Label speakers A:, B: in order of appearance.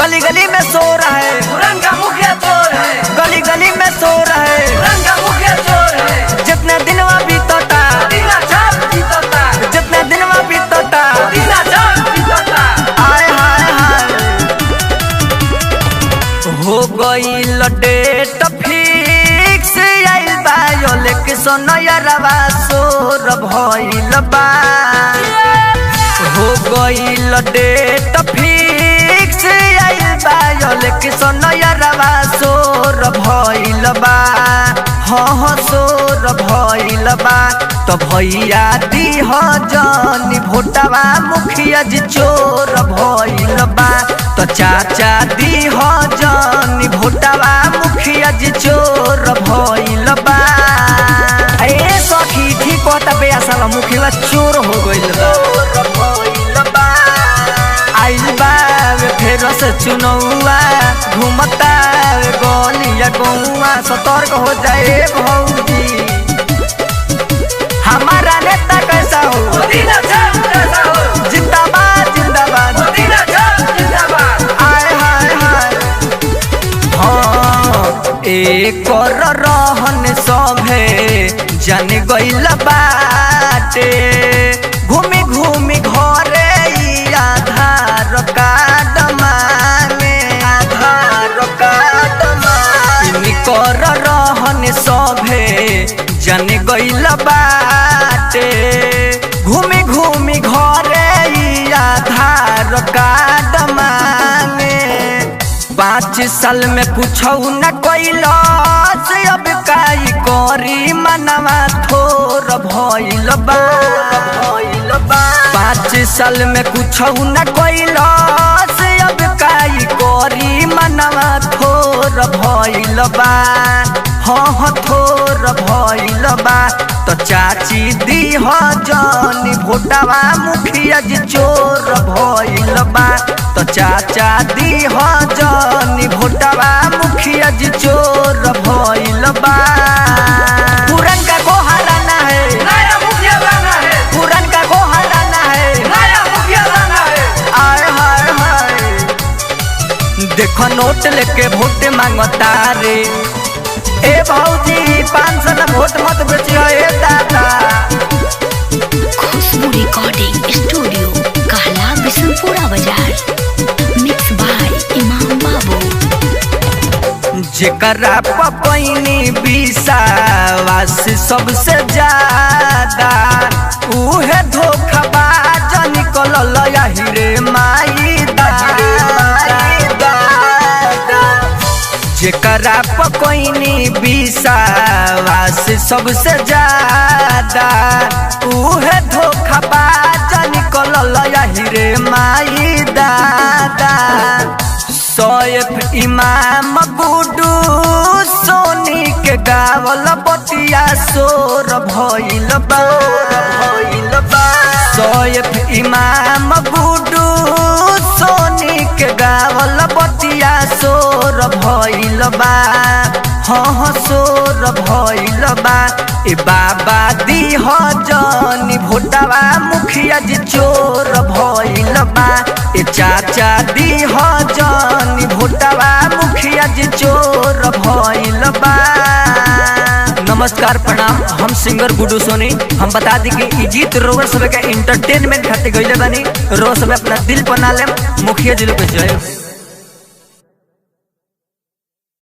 A: गली गली में सो रहा है
B: पुरनका मुखिया चोर है,
A: गली गली में सो रहा है
B: पुरनका मुखिया चोर है।
A: जितने दिनवा बीतता
B: दीना चाप बीतता,
A: जितने दिनवा बीतता
B: दीना चाप बीतता।
A: आय हाय हाय हो गईल डेट फिक्स आइल बा इलेक्शन यारवा सोर भइल बा हो गईल डेट फिक्स आइल बा इलेक्शन यारवा सोर भइल बा हाँ सोर भइल बा तो भैया दीह जानी भोटवा मुखिया जी चोर भइल बा तो चाचा दीह जानी भोटवा मुखिया जी चोर भइल बा ए सखी ठीक कहता बे साला मुखिया चोर हो गइल बा आइल बा फेर से चुनौआ घूमता गलिया गौआ सतर्क हो जाए भौजी हमारा नेता कैसा हो
B: दीना चाप कैसा हो,
A: जिंदाबाद जिंदाबाद
B: दीना चाप जिंदाबाद।
A: आय हाय हाय हाँ एक रहन सभे जन गइल बाटे घूमी घूमी घरे ई आधार कार्ड मांगे आधार कार्ड मांगे कर रहन सभे जन गइल बाटे घूमी घूमी घरे ई आधार कार्ड मांगे 5 साल में कुछ न कैलस अब काई करी मनवा थोर भइल बा 5 साल में कुछ न कैलस अब काई करी मनवा थोर भइल बा हाँ थोर भइल बा तो चाची दीह जानी भोटवा मुखिया जी चोर भइल बा तो चाचा दीह जानी भोटवा मुखिया जी चोर भइल बा पुरनका को हराना है
B: नया मुखिया लाना है,
A: पुरनका को हराना है
B: नया मुखिया लाना है।
A: आय हाय हाय देखो नोट लेके वोट मांगता रे ए भौजी 500 न वोट मत बेचियो ए दादा
C: खुशबू रिकॉर्डिंग स्टूडियो कहला बिशनपुरा बाजार मिक्स बाय इमाम बाबू
A: जेकरा पपैनी विश्वास सबसे ज्यादा उहे धोखाबाज निकलल यही रे माई दादा जेकरा पपैनी विश्वास सबसे ज्यादा उहे धोखाबाज निकलल यही रे माई दादा सैफ इमाम गुडू सोनी के गावल बतिया सोर भइल बा सैफ इमाम गुडू सोनी के गावल बतिया सोर भइल बा हाँ सोर भइल बा ए बाबा दीह जानी भोटवा मुखिया जी चोर भइल बा ए चाचा दीह जानी भोटवा मुखिया जी चोर भइल बा नमस्कार प्रणाम हम सिंगर गुडू सोनी हम बता दी कि ई गीत रोवर सब के इंटरटेनमेंट खातिर गइले बानी रोज सब अपना दिल बना ले मुखिया जी लोग के जय